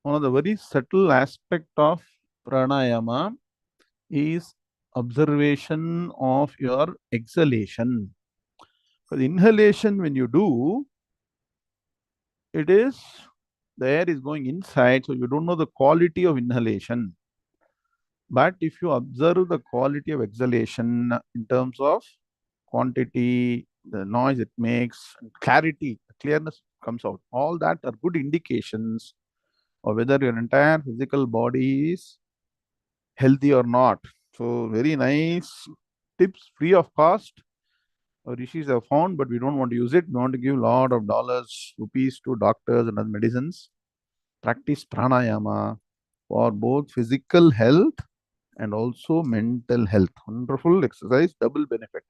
one of the very subtle aspect of pranayama is observation of your exhalation. For the inhalation, when you do, it is the air is going inside, so you don't know the quality of inhalation. But if you observe the quality of exhalation in terms of quantity, the noise it makes, and clarity, clearness comes out. All that are good indications of whether your entire physical body is healthy or not. So very nice tips, free of cost. Our rishis have found, but we don't want to use it. We want to give a lot of dollars, rupees to doctors and other medicines. Practice pranayama for both physical health and also mental health. Wonderful exercise, double benefit.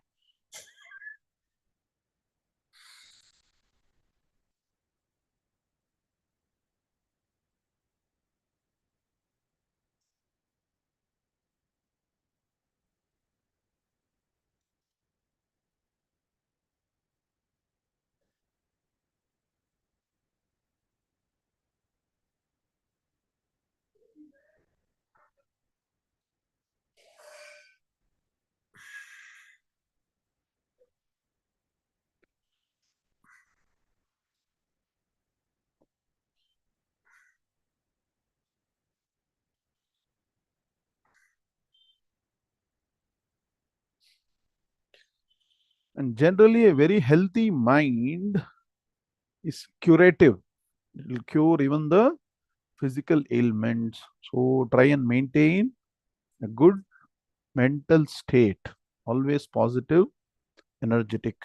And generally, a very healthy mind is curative. It will cure even the physical ailments. So try and maintain a good mental state, always positive, energetic.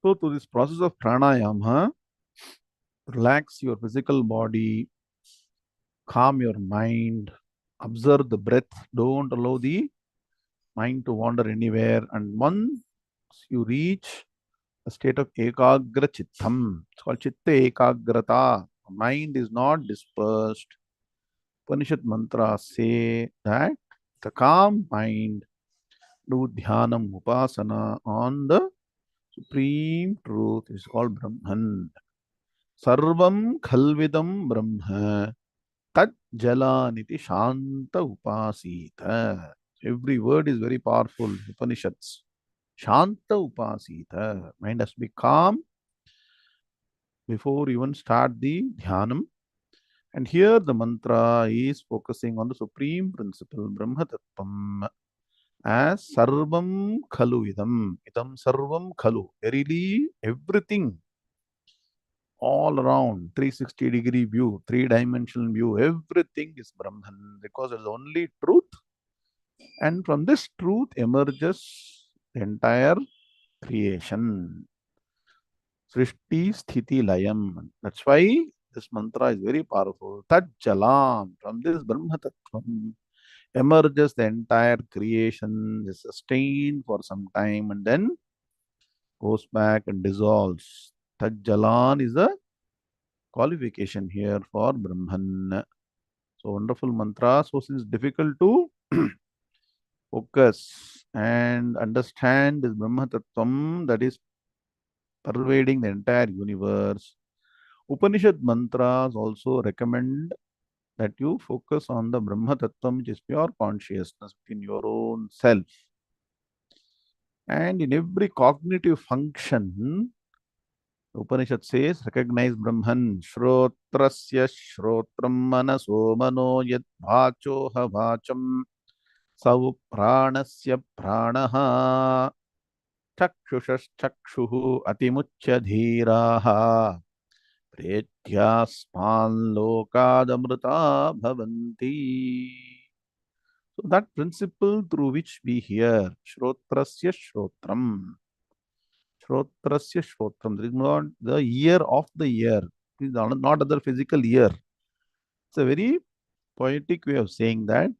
So, to this process of pranayama, relax your physical body, calm your mind, observe the breath, don't allow the mind to wander anywhere. And once you reach a state of ekagra chittam, it's called chitta ekagrata, mind is not dispersed. Upanishad mantras say that the calm mind do dhyanam upasana on the supreme truth is called Brahman. Sarvam khalvidam Brahma tat jalaniti shanta upasita. Every word is very powerful. Upanishads. Shanta upasita. Mind has to be calm before even start the dhyanam. And here the mantra is focusing on the supreme principle, Brahma Tattvam, as Sarvam Khalu Idam. Idam Sarvam Khalu. Verily, everything all around 360-degree view, three-dimensional view, everything is Brahman because it's the only truth. And from this truth emerges the entire creation. Srishti Sthiti Layam. That's why this mantra is very powerful. Tat Jalam. From this Brahma Tattvam emerges the entire creation, is sustained for some time and then goes back and dissolves. Tajjalan is the qualification here for Brahman. So wonderful mantra. So since difficult to focus and understand this Brahma Tattvam that is pervading the entire universe, Upanishad mantras also recommend that you focus on the Brahma Tattvam, which is pure consciousness within your own self. And in every cognitive function, the Upanishad says, recognize Brahman. Shrotrasya shrotram manaso mano yad vachoha vacham savu pranasya pranaha chakshushash chakshuhu atimuchya dhiraha pretyasman lokadamrita bhavanti. So that principle through which we hear Shrotrasya Shrotram. Shrotrasya Shrotram. There is not the ear of the ear. It is not other physical ear. It's a very poetic way of saying that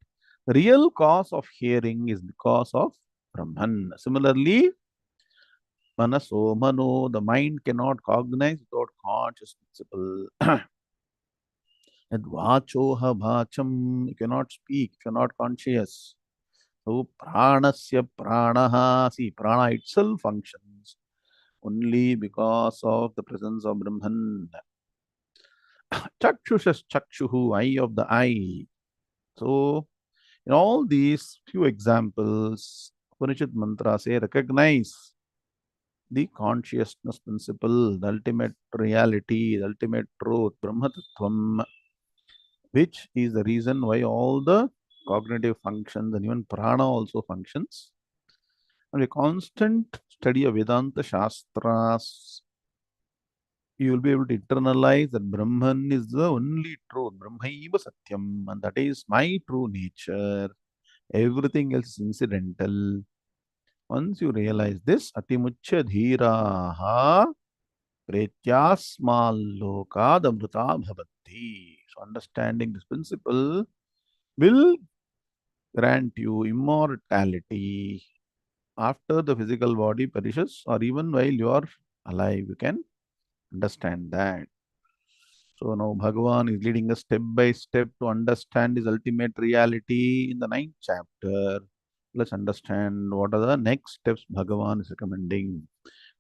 the real cause of hearing is because of Brahman. Similarly, Manaso Mano, the mind cannot cognize without conscious principle. And Vachoha Vacham, you cannot speak, if you are not conscious. So pranasya pranaha, see prana itself functions only because of the presence of Brahman. Chakshusha chakshuhu, eye of the eye. So in all these few examples, Upanishad mantra say recognize the consciousness principle, the ultimate reality, the ultimate truth, Brahma Tattvam, which is the reason why all the cognitive functions and even prana also functions. And a constant study of Vedanta Shastras, you will be able to internalize that Brahman is the only truth, Brahmaiva Satyam, and that is my true nature. Everything else is incidental. Once you realize this, Atimuchya Dhiraha Pretyasmal Lokadamrita Bhavati. So understanding this principle will grant you immortality after the physical body perishes or even while you are alive. You can understand that. So now Bhagavan is leading us step by step to understand his ultimate reality in the 9th chapter. Let's understand what are the next steps Bhagavan is recommending.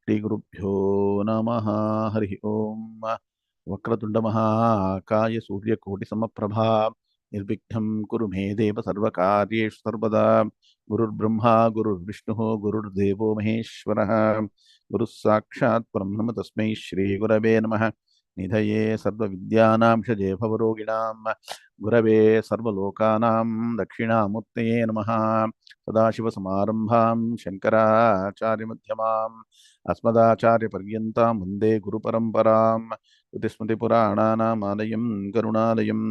Shri Gurubhyo Namaha Hari Om Vakratunda Mahakaya Surya Koti Samaprabha Nirbigdham Kuru Me Deva Sarvakaryeshu Sarvada Gurur Brahma Gurur Vishnu Gurur Devo Maheshwaraha Guru Sakshat Brahma Tasmai Shri Gurave Namaha निधये सर्वविद्यानां षजे भवरोगिणां गुरवे सर्वलोकानां दक्षिणामूर्तये नमः सदाशिवसमारम्भां शङ्कराचार्यमध्यमाम् अस्मदाचार्यपर्यन्तां वन्दे गुरुपरम्परां श्रुतिस्मृतिपुराणानाम् आलयं करुणालयं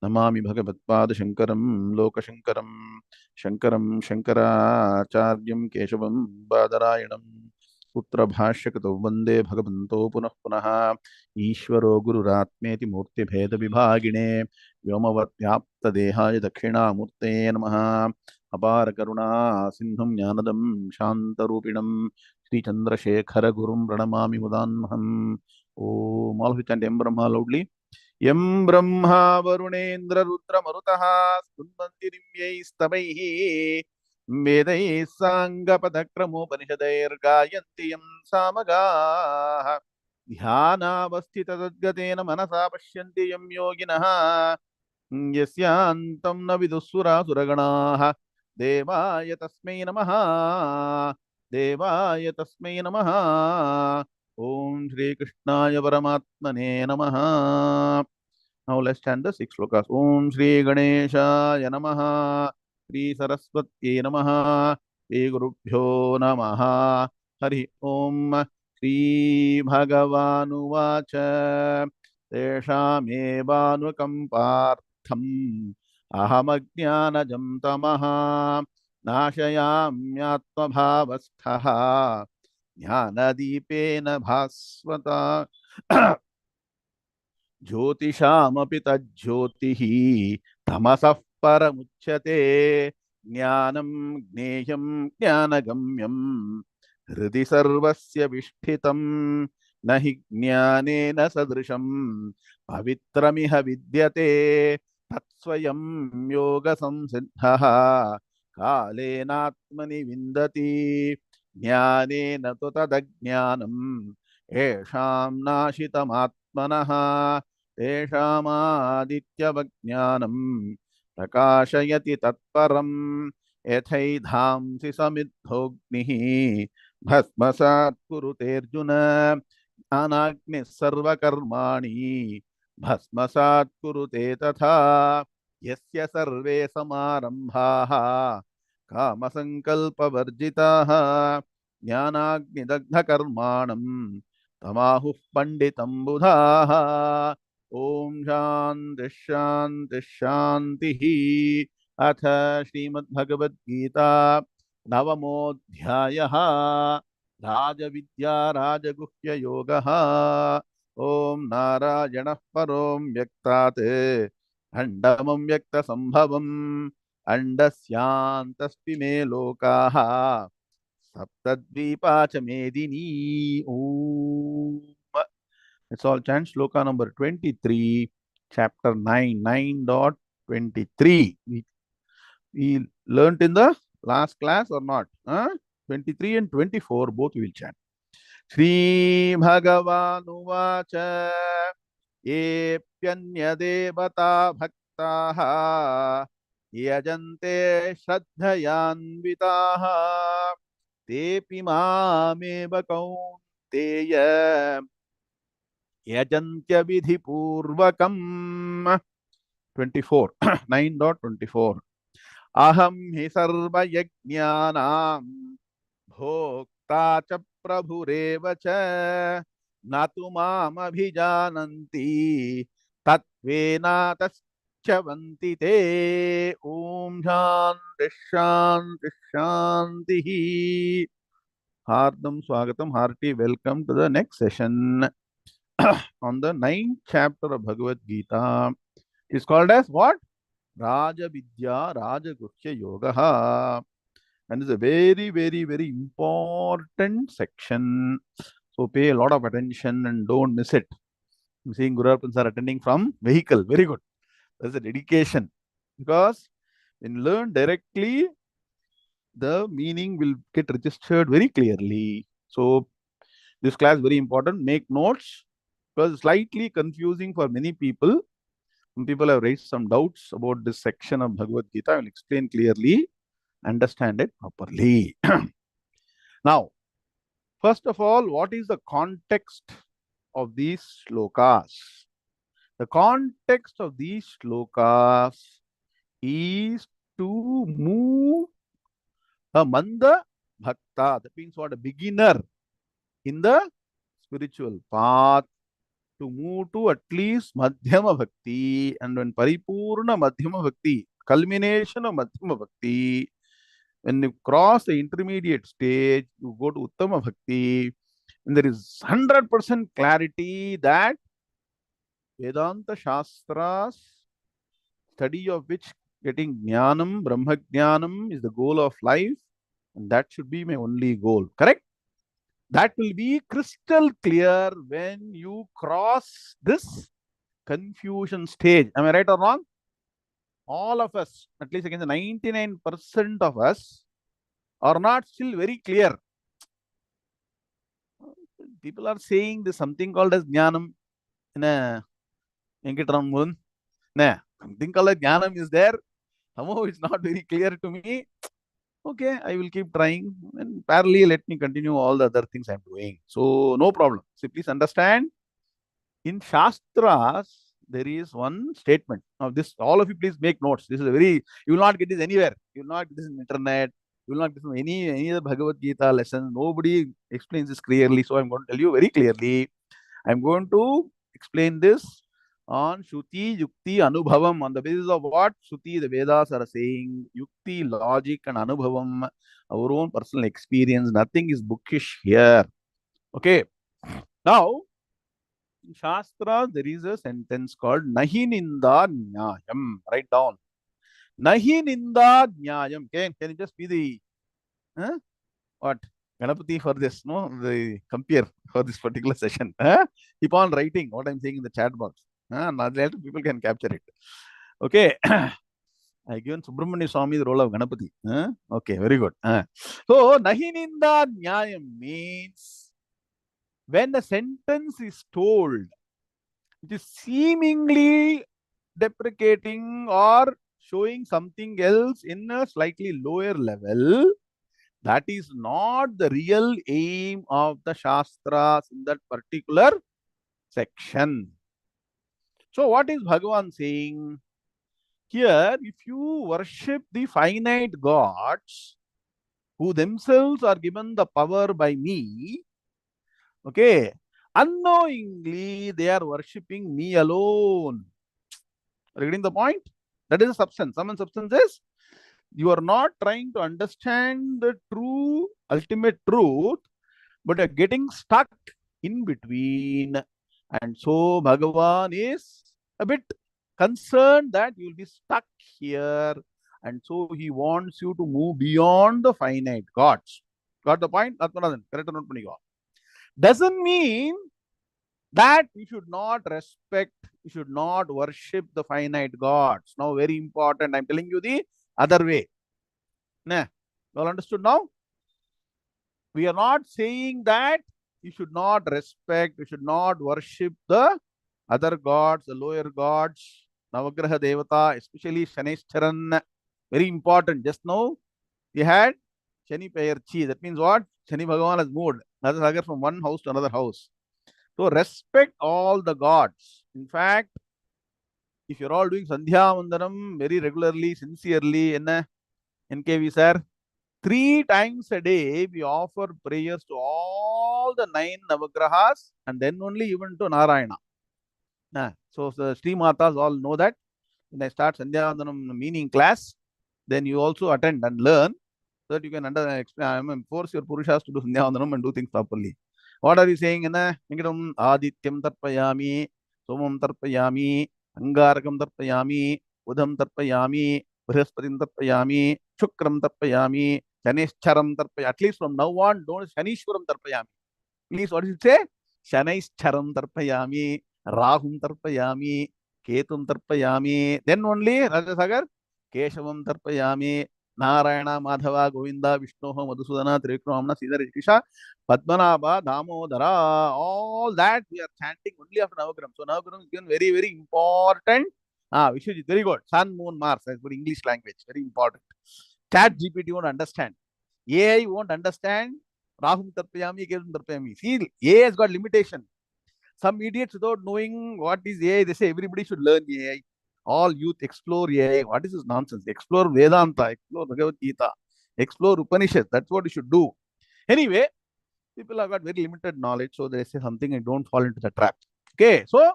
नमामि भगवत्पादशङ्करं लोकशङ्करं शङ्करं शङ्कराचार्यं केशवं बादरायणम् पुत्र भाष्यकृतौ वन्दे भगवन्तो पुनः पुनः ईश्वरो गुरुरात्मेति मूर्तिभेदविभागिने व्योमवद्व्याप्तदेहाय दक्षिणामूर्तये नमः अपार करुणा सिन्धुं ज्ञानदं शान्तरूपिणं श्रीचन्द्रशेखरगुरुं प्रणमामि मुदान्महम् ॐ all of you chant Em Brahma loudly. Em Brahma Varunendra Rudra Marutah Stundvanti Dimyaistavaiः वेदैः साङ्गपदक्रमोपनिषदैर्गायन्ति यं सामगाः ध्यानावस्थिततद्गतेन मनसा पश्यन्ति यं योगिनः यस्यान्तं न विदुःसुरासुरगणाः देवाय तस्मै नमः देवाय तस्मै नमः ॐ श्रीकृष्णाय परमात्मने नमः. Now let's chant the 6 shlokas. Om Shri Ganeshaya Namaha Shri Saraswatye Namaha Shri Gurubhyo Namaha Hari Om Shri Bhagavanu Vacha Teshamevanukampartham Ahamajnanajam Tamaha Nashayamyatmabhavasthaha Jnanadipena Bhaswata ज्योतिषामपि तज्ज्योतिः तमसः परमुच्यते ज्ञानं ज्ञेयं ज्ञानगम्यं हृदि सर्वस्य विष्ठितं न हि ज्ञानेन सदृशं पवित्रमिह विद्यते तत्स्वयं योगसंसिद्धः कालेनात्मनि विन्दति ज्ञानेन तु तदज्ञानम् येषां नाशितमात्मनः तेषामादित्यवज्ञानं प्रकाशयति तत्परम् यथैधांसि समिद्धोऽग्निः भस्मसात् कुरुतेऽर्जुन ज्ञानाग्निः सर्वकर्माणि भस्मसात् कुरुते तथा यस्य सर्वे समारम्भाः कामसङ्कल्पवर्जिताः ज्ञानाग्निदग्धकर्माणं तमाहुः पण्डितं बुधाः ॐ शान्तिः शान्तिः शान्तिः। अथ श्रीमद्भगवद्गीता नवमोऽध्यायः राजविद्या राजगुह्ययोगः। ॐ नारायणः परो व्यक्तात् खण्डमं व्यक्तसम्भवम् अण्डस्यान्तस्ति मे लोकाः सप्तद्वीपा च मेदिनी। ॐ Let's all chant shloka number 23, chapter 9, 9.23. We learnt in the last class or not? 23 and 24, both we will chant. Shri Bhagavan Uvacha Epyanyadevata Bhaktaha Yajante Shraddhayanvitaha Tepi Mameva Kaunteya Yajantya Vidhi Purvakam. 24, 9.24. Aham hi sarva yajnanam bhokta cha prabhureva cha natu mam abhijananti tatvena taschavanti te. Om shanti shanti shanti. Hardam swagatam, hearty welcome to the next session on the 9th chapter of Bhagavad Gita. It is called as what? Raja Vidya Raja Guhya Yoga. And it's a very, very, very important section. So pay a lot of attention and don't miss it. I'm seeing Guru Arpans are attending from vehicle. Very good. That's a dedication. Because when you learn directly, the meaning will get registered very clearly. So this class is very important. Make notes because it's slightly confusing for many people. Some people have raised some doubts about this section of Bhagavad Gita. I will explain clearly, understand it properly. Now, first of all, what is the context of these shlokas? The context of these shlokas is to move a manda bhakta. That means what? A beginner in the spiritual path to move to at least Madhyama Bhakti, and when Paripurna Madhyama Bhakti, culmination of Madhyama Bhakti, when you cross the intermediate stage, you go to Uttama Bhakti, and there is 100% clarity that Vedanta Shastras, study of which getting Jnanam, Brahmagnanam is the goal of life, and that should be my only goal. Correct? That will be crystal clear when you cross this confusion stage. Am I right or wrong? All of us, at least again, the 99% of us are not still very clear. People are saying there's something called as Jnanam. Something called as Jnanam is there. Somehow it's not very clear to me. Okay, I will keep trying, and parallelly let me continue all the other things I'm doing. So no problem. So please understand, in Shastras, there is one statement. Now this, all of you please make notes. This is a very, you will not get this anywhere. You will not get this in internet. You will not get this in any other Bhagavad Gita lesson. Nobody explains this clearly. So I'm going to tell you very clearly. I'm going to explain this on Shruti, Yukti, Anubhavam. On the basis of what? Shruti, the Vedas are saying, Yukti, logic, and Anubhavam, our own personal experience. Nothing is bookish here. Okay. Now, in Shastra, there is a sentence called Nahi Ninda Nyayam. Write down. Nahi Ninda Nyayam. Can you just be the, what? Ganapati for this, no, the compare for this particular session. Keep on writing what I'm saying in the chat box. Not later people can capture it. Okay. I given Subramanya Swami the role of Ganapati. Okay, very good. So, Nahininda Nyayam means when a sentence is told, it is seemingly deprecating or showing something else in a slightly lower level. That is not the real aim of the Shastras in that particular section. So, what is Bhagavan saying? Here, if you worship the finite gods, who themselves are given the power by me, okay, unknowingly they are worshipping me alone. Are you getting the point? That is a substance. Some substance is you are not trying to understand the true ultimate truth, but you're getting stuck in between. And so Bhagavan is a bit concerned that you will be stuck here. And so he wants you to move beyond the finite gods. Got the point? Atmanathan, correct note panniko. Doesn't mean that you should not respect, you should not worship the finite gods. Now, very important. I'm telling you the other way. Nah, you all understood now? We are not saying that you should not respect, you should not worship the other gods, the lower gods, Navagraha Devata, especially Shaneshcharan. Very important. Just now, we had Shani Payarchi. That means what? Shani Bhagavan has moved another from one house to another house. So respect all the gods. In fact, if you're all doing Sandhya Vandanam very regularly, sincerely, in NKV sir, 3 times a day we offer prayers to all the 9 Navagrahas and then only even to Narayana. So the Sri Matas all know that. When I start Sandhya Vandanam meaning class, then you also attend and learn so that you can force your Purushas to do Sandhya Vandanam and do things properly. What are you saying? Adityam Tarpayami, Somam Tarpayami, Angarakam Tarpayami, Udham Tarpayami, Brihaspatim Tarpayami, Shukram Tarpayami, Shaneshcharam Tarpayami. At least from now on, don't Shanishwaram Tarpayami. Please, what does it say? Shaneshcharam Tarpayami, Rahum Tarpayami, Ketum Tarpayami. Then only, Rajasagar, Keshavam Tarpayami, Narayana, Madhava, Govinda, Vishnoha, Madhusudana, Trivikramana, Sridhar, Rishikisha, Padmanabha, Damodara, all that we are chanting only after Navagram. So Navagram is given very, very important. Vishwajit, very good. Sun, Moon, Mars, that's good English language, very important. Chat GPT won't understand. AI won't understand. Rahum Tarpayami, Ketum Tarpayami. See, AI has got limitation. Some idiots without knowing what is AI, they say everybody should learn AI. All youth explore AI. What is this nonsense? Explore Vedanta, explore Bhagavad Gita, explore Upanishads. That's what you should do. Anyway, people have got very limited knowledge, so they say something and don't fall into the trap. Okay, so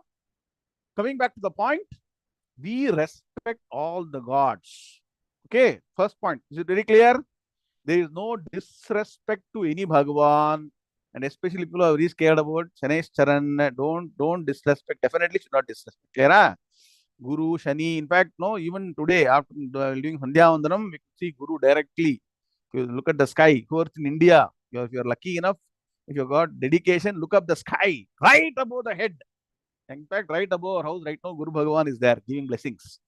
coming back to the point, we respect all the gods. Okay, first point. Is it very clear? There is no disrespect to any Bhagavan, and especially people are very scared about Shanesh Charan. Don't disrespect. Definitely should not disrespect. Clear? Guru, Shani. In fact, no, even today, after doing Sandhya Vandanam, we could see Guru directly. If you look at the sky, who are in India, if you're lucky enough, if you've got dedication, look up the sky, right above the head. In fact, right above our house, right now, Guru Bhagavan is there giving blessings.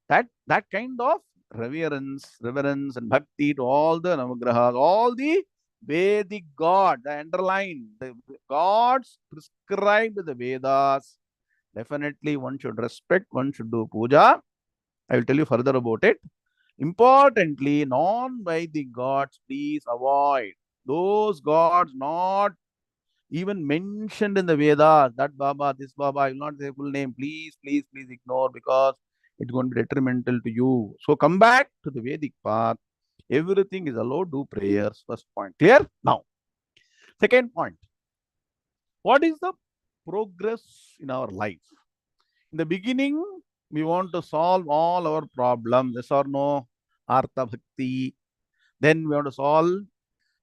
That kind of reverence, and bhakti to all the Navagrahas, all the Vedic gods, the underline, the gods prescribed in the Vedas. Definitely one should respect, one should do puja. I will tell you further about it. Importantly, non-Vedic gods, please avoid. Those gods not even mentioned in the Vedas, that Baba, this Baba, I will not say full name. Please, please, please ignore because it's going to be detrimental to you. So come back to the Vedic path. Everything is allowed. Do prayers. First point. Clear? Now, second point. What is the progress in our life? In the beginning, we want to solve all our problems. Yes or no? Artha Bhakti. Then we want to solve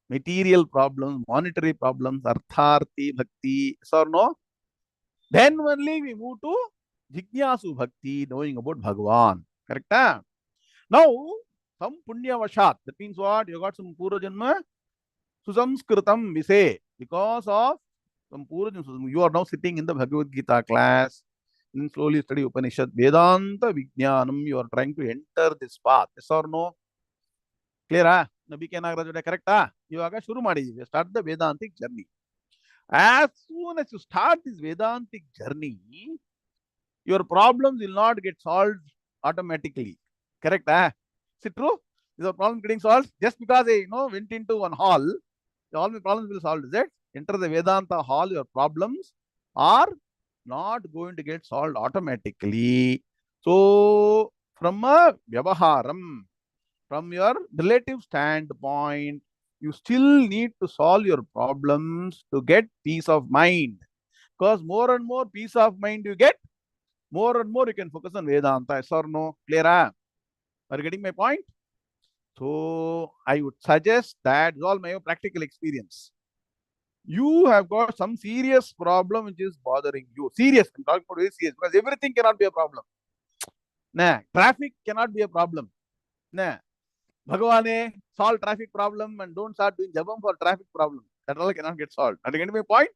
material problems, monetary problems, Artharthi Bhakti. Yes or no? Then only we move to Jignasu Bhakti, knowing about Bhagavan. Correct? Now, some Punya Vashat. That means what? You got some Pura Janma Susamskritam, we say, because of some you are now sitting in the Bhagavad Gita class, and slowly study Upanishad, Vedanta Vijnanam, you are trying to enter this path. Yes or no? Clear? Nabi ke Nagaraj, correct? You are shuru madi. Start the Vedantic journey. As soon as you start this Vedantic journey, your problems will not get solved automatically. Correct? Is it true? Is your problem getting solved? Just because I went into one hall, all my problems will solve. Is it? Enter the Vedanta hall, your problems are not going to get solved automatically. So, from a Vyavaharam, from your relative standpoint, you still need to solve your problems to get peace of mind. Because more and more peace of mind you get, more and more you can focus on Vedanta. Yes or no? Clear? Are you getting my point? So I would suggest that is all my practical experience. You have got some serious problem which is bothering you. Serious. I'm talking about very serious because everything cannot be a problem. Nah, traffic cannot be a problem. Nah, Bhagavane, solve traffic problem and don't start doing jabam for traffic problem. That all cannot get solved. Are you getting my point?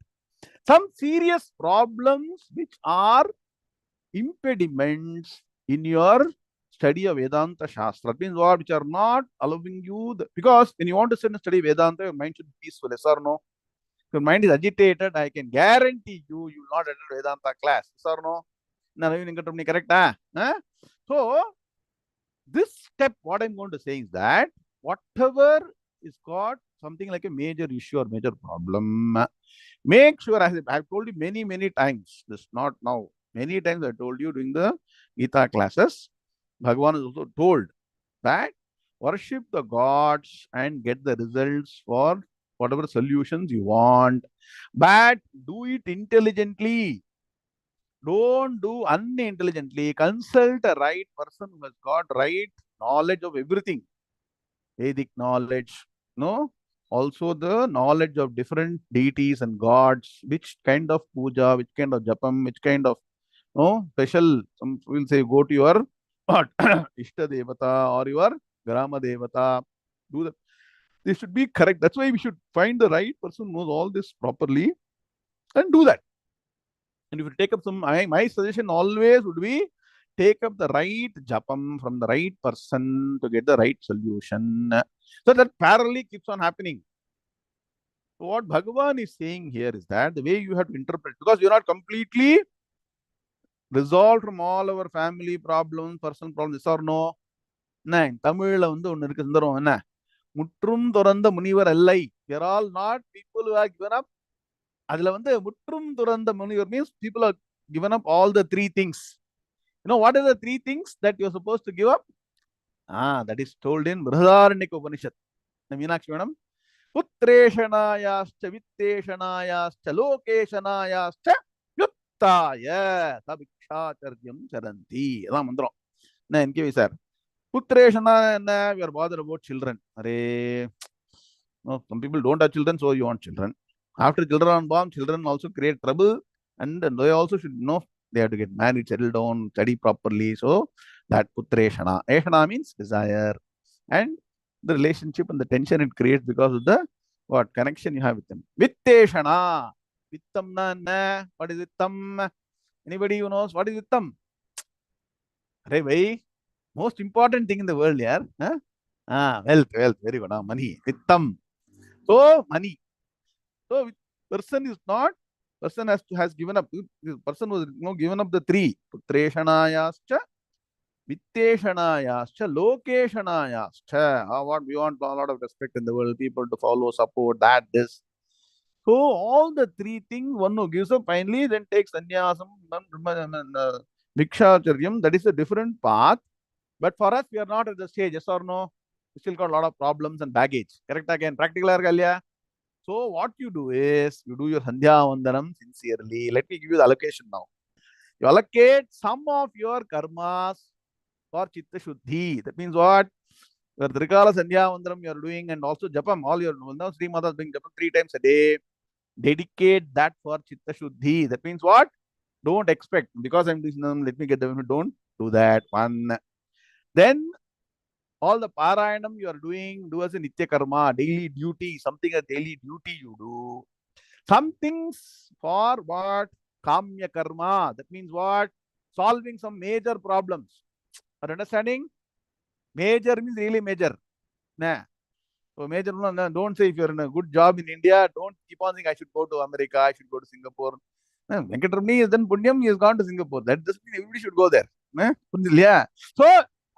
Some serious problems which are impediments in your study of Vedanta Shastra. That means what? Which are not allowing you, because when you want to sit and study Vedanta, your mind should be peaceful. Yes or no? If your mind is agitated, I can guarantee you will not attend Vedanta class. Yes or no? Correct? So, this step, what I'm going to say is that whatever is got something like a major issue or major problem, make sure, as I've told you many, many times, this not now, many times I told you during the Gita classes, Bhagavan is also told that worship the gods and get the results for whatever solutions you want, but do it intelligently. Don't do unintelligently. Consult a right person who has got right knowledge of everything. Vedic knowledge, no? Also the knowledge of different deities and gods, which kind of puja, which kind of japam, which kind of special, some will say go to your what, Ishta Devata or your Grama Devata. Do that. They should be correct. That's why we should find the right person who knows all this properly and do that. And if you take up some, my suggestion always would be take up the right japam from the right person to get the right solution. So that parallelly keeps on happening. So what Bhagavan is saying here is that the way you have to interpret, because you're not completely resolved from all our family problems, personal problems, yes or no? தமிழ்ல ஒண்ணு இருக்கு சுந்தரம் என்ன முற்றும் துறந்த முனிவர் அல்லை. We are all not people who are given up. அதுல முற்றும் துறந்த முனிவர் means people are given up all the three things. You know what are the three things that you are supposed to give up? That is told in Brihadaranyaka Upanishad. Meenakshi madam, putreshanaayascha vitteshanaayascha lokeshanaayascha yuttaya sabikshacharyam charanti. அதான் மந்திரம். என்ன NKV sir, putreshana என்ன? We are bothered about children. No, some people don't have children, so you want children. After children are born, children also create trouble, and they also should know they have to get married, settle down, study properly. So that putreshana. Eshana means desire, and the relationship and the tension it creates because of the what connection you have with them. Vitteshana. Vittam na. What is vittam? Anybody who knows what is vittam? Hey, bhai, most important thing in the world, yeah. Wealth. Very good. Money. Vittam. So money. So person is not, person has given up. This person was given up the three. Putreshanayascha, Vitteshanayascha, Lokeshanayascha. What we want a lot of respect in the world, people to follow, support, that, this. So all the three things, one who gives up finally, then takes sannyasam, Vikshacharyam, that is a different path. But for us, we are not at the stage, yes or no? We still got a lot of problems and baggage. Correct again, practical Galya. So what you do is, you do your Sandhya Vandanam sincerely. Let me give you the allocation now. You allocate some of your karmas for Chitta Shuddhi. That means what? Your Trikala Sandhya Vandanam you are doing, and also Japam, all your Sri Mata is doing Japam 3 times a day. Dedicate that for Chitta Shuddhi. That means what? Don't expect, because I'm doing, let me get the, don't do that. One. Then All the Parayanam you are doing, do as a Nitya Karma, daily duty, something a daily duty you do. Some things for what? Kamya Karma. That means what? Solving some major problems. Are you understanding? Major means really major. Nah. So major, no, don't say if you're in a good job in India, don't keep on saying I should go to America, I should go to Singapore. Venkatramani has done Punyam, he has gone to Singapore. That doesn't mean everybody should go there. Yeah. So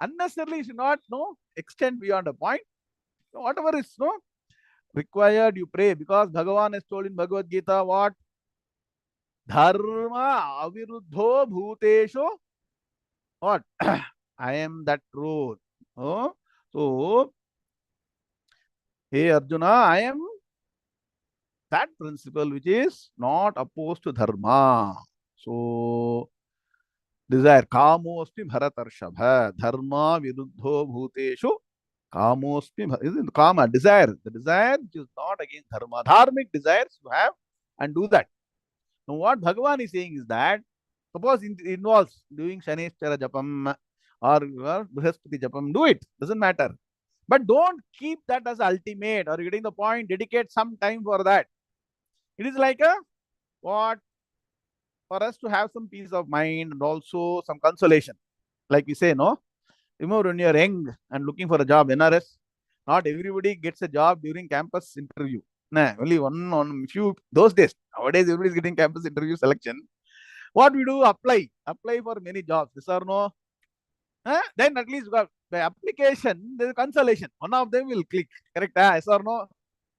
unnecessarily you should not extend beyond a point. So whatever is required, you pray, because Bhagavan has told in Bhagavad Gita what? Dharma aviruddho bhutesho. What? I am that truth. Oh? So, hey Arjuna, I am that principle which is not opposed to dharma. So, desire. Kamosmi bharatarshabha. Dharma viruddho bhuteshu. Kamosmi. Isn't kama? Desire. The desire which is not against dharma. Dharmic desires you have and do that. Now, what Bhagavan is saying is that, suppose it involves doing Shaneshwara Japam or Brihaspati Japam, do it. Doesn't matter. But don't keep that as ultimate, or getting the point, dedicate some time for that. It is like a what? For us to have some peace of mind and also some consolation. Like we say, no? Remember when you're young and looking for a job, NRS, not everybody gets a job during campus interview. Nah, only one on few those days. Nowadays, everybody is getting campus interview selection. What we do? Apply for many jobs. Yes or no? Then at least by application, there is consolation. One of them will click. Correct? Yes or no?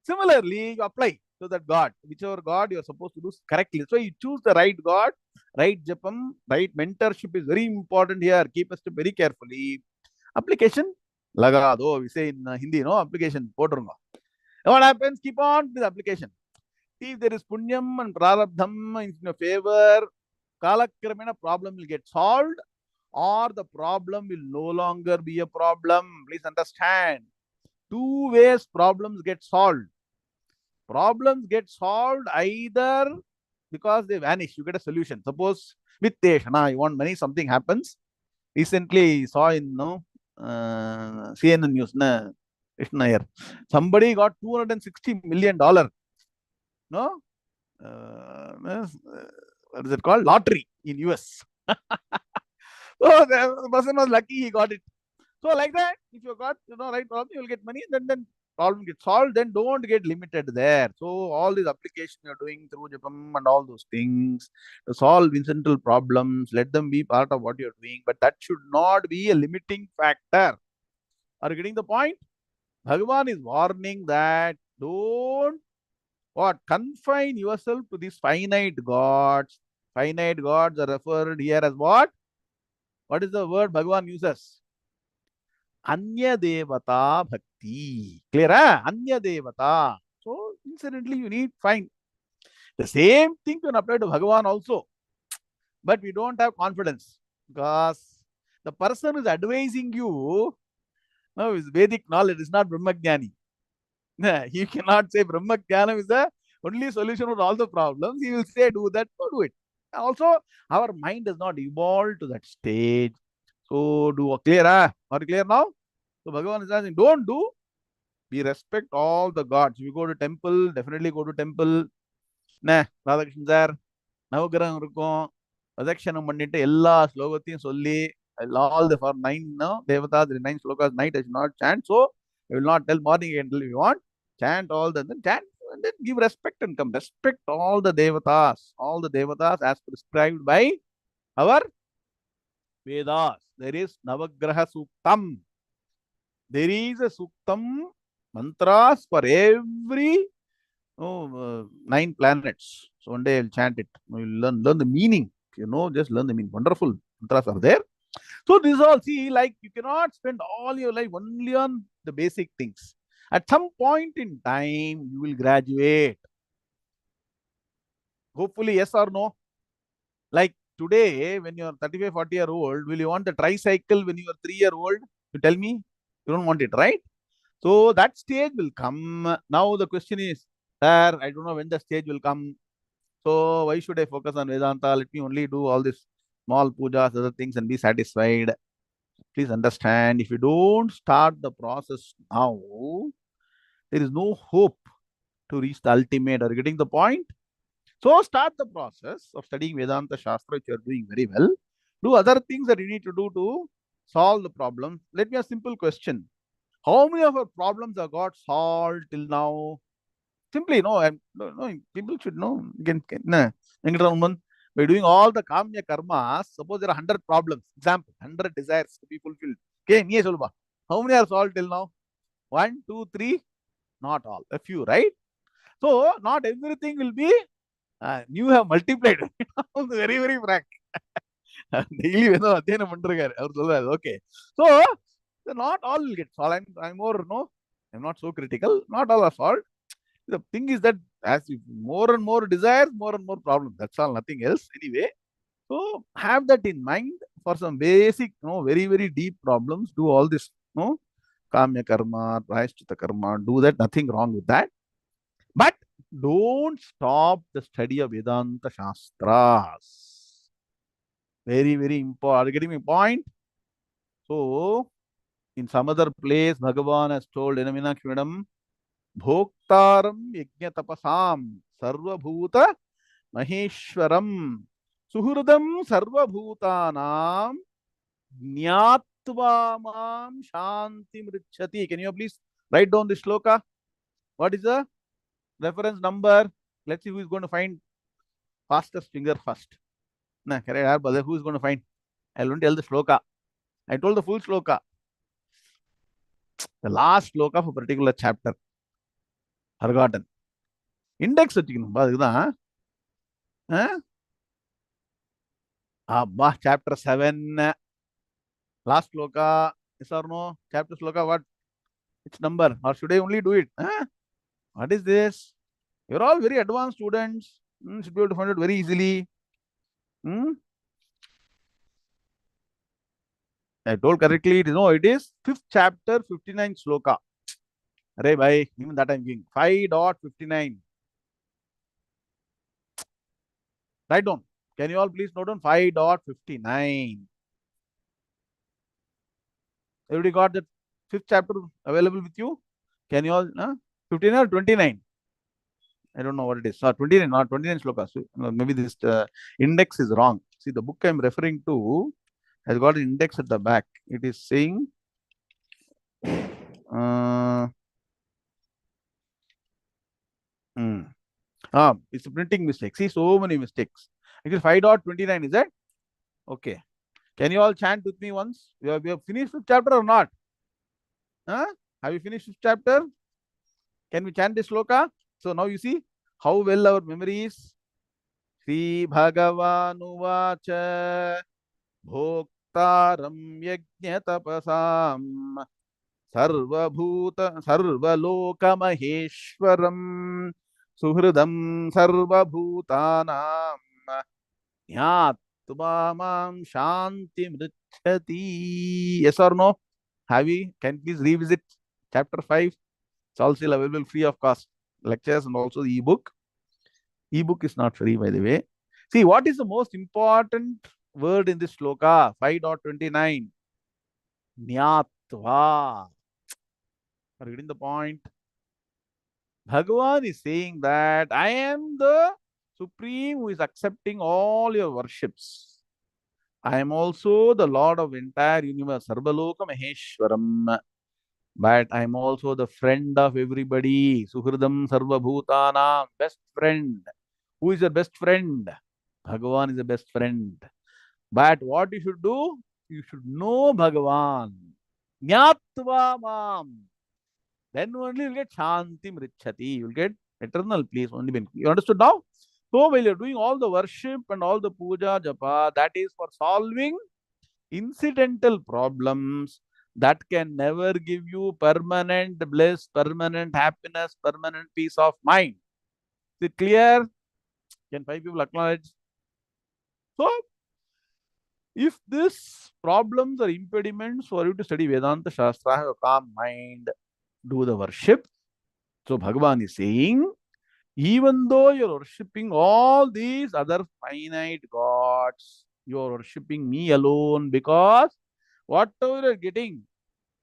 Similarly, you apply to that God, whichever God you are supposed to do correctly. So you choose the right God, right Japam, right mentorship is very important here. Keep us very carefully. Application, laga do. We say in Hindi, no application. Podrunga. What happens? Keep on with the application. See if there is punyam and prarabdham in your favor, kalakramena problem will get solved, or the problem will no longer be a problem. Please understand. Two ways problems get solved. Problems get solved either because they vanish, you get a solution. Suppose with Teshana, you want money, something happens. Recently, saw in CNN news, somebody got $260 million. No, what is it called? Lottery in US. So the person was lucky he got it. So like that, if you got right problem, you will get money. Then problem gets solved. Then don't get limited there. So all these applications you're doing through Japam and all those things to solve incidental problems, let them be part of what you're doing. But that should not be a limiting factor. Are you getting the point? Bhagavan is warning that don't confine yourself to these finite gods. Finite gods are referred here as what? What is the word Bhagavan uses? Anya Devata Bhakti. Clear? Huh? Anya Devata. So, incidentally, you need fine. The same thing can apply to Bhagavan also. But we don't have confidence because the person who is advising you is Vedic knowledge, is not Brahmagnani. You cannot say Brahmagnanam is the only solution for all the problems. He will say, do that, so do it. Also, our mind does not evolve to that stage. So, clear? Are you clear now? So, Bhagavan is saying, don't do. We respect all the gods. You go to temple, definitely go to temple. Radhakrishnan sir, Navagraham இருக்கும். Adhakshanam பண்ணிட்டு எல்லா ஸ்லோகத்தையும் சொல்லி all the for 9 devatas, the 9 slokas night I should not chant. So I will not tell morning until you want. Chant all the then chant and then give respect and come. Respect all the devatas as prescribed by our Vedas. There is Navagraha Suktam. There is a Suktam mantras for every 9 planets. So one day I'll chant it. We'll learn the meaning. Just learn the meaning. Wonderful mantras are there. So this all, see, like you cannot spend all your life only on the basic things. At some point in time, you will graduate. Hopefully, yes or no? Like today, when you're 35, 40-year-old, will you want a tricycle when you're 3-year-old? You tell me? You don't want it, right? So that stage will come. Now the question is, sir, I don't know when the stage will come. So why should I focus on Vedanta? Let me only do all this small pujas, other things and be satisfied. Please understand, if you don't start the process now, there is no hope to reach the ultimate. Are you getting the point? So start the process of studying Vedanta Shastra, which you are doing very well. Do other things that you need to do to solve the problem. Let me ask a simple question. How many of our problems have got solved till now? Simply, no, people should know. No. By doing all the kamya karmas, suppose there are 100 problems. Example, 100 desires to be fulfilled. Okay, how many are solved till now? 1, 2, 3, not all. A few, right? So, not everything will be you have multiplied. Very, very frank. Daily அத்தியனம் பண்றாரு அவர் சொல்றாரு. Okay. So, not all will get solved. I'm more, no, I'm not so critical. Not all are solved. The thing is that as you more and more desires, more and more problems. That's all, nothing else. Anyway, so have that in mind for some basic, very, very deep problems. Do all this, kamya karma, prayaschitta karma. Do that. Nothing wrong with that. But don't stop the study of Vedanta Shastras. Very, very important. Are you getting my point? So, in some other place, Bhagavan has told Enamina Bhoktaram Yajna Tapasam Sarvabhuta Maheshwaram Suhurdam Sarvabhutanam Jnatva Mam Shanti Mrichati. Can you please write down this shloka? What is the reference number? Let's see who is going to find fastest finger first. Who is going to find? I will tell the shloka. I told the full shloka. The last shloka of a particular chapter. Forgotten. Index வச்சுக்கணும். Chapter 7. Last shloka. Yes or no? Chapter shloka what? Which number? Or should I only do it? What is this? You're all very advanced students. Should be able to find it very easily. I told correctly. No, it is 5th chapter, 59th shloka. Arey bhai, even that I'm giving. 5.59. Write down. Can you all please note down 5.59? Everybody got that 5th chapter available with you? Can you all, 59 or 29? I don't know what it is. 29, not 29 slokas. Maybe this index is wrong. See, the book I'm referring to has got an index at the back. It is saying, it's a printing mistake. See, so many mistakes. It is 5.29, is that? Okay. Can you all chant with me once? We have finished 5th chapter or not? Have you finished 5th chapter? Can we chant this sloka? So now you see how well our memory is. Sri Bhagavanuvacha Bhoktaram Yajna Tapasam Sarvabhuta Sarvaloka Maheshwaram Suhridam Sarvabhutanam Jnatva Shanti Mrichati. Yes or no? Have we? Can you please revisit chapter 5? It's all still available free of cost. Lectures and also the ebook. Ebook is not free, by the way. See, what is the most important word in this shloka? 5.29. Jnatva. Are you getting the point? Bhagavan is saying that I am the Supreme who is accepting all your worships. I am also the Lord of entire universe, Sarvaloka Maheshwaram. But I am also the friend of everybody. Suhridam Sarvabhutana, best friend. Who is your best friend? Bhagavan is the best friend. But what you should do? You should know Bhagavan. Jnatva mam. Then only you will get Shanti Mrichati. You will get eternal peace only when you understood now? So while you're doing all the worship and all the puja, japa, that is for solving incidental problems that can never give you permanent bliss, permanent happiness, permanent peace of mind. Is it clear? Can 5 people acknowledge? So, if these problems are impediments for you to study Vedanta Shastra, have a calm mind, do the worship. So, Bhagavan is saying, even though you're worshipping all these other finite gods, you're worshipping me alone because Whatever you're getting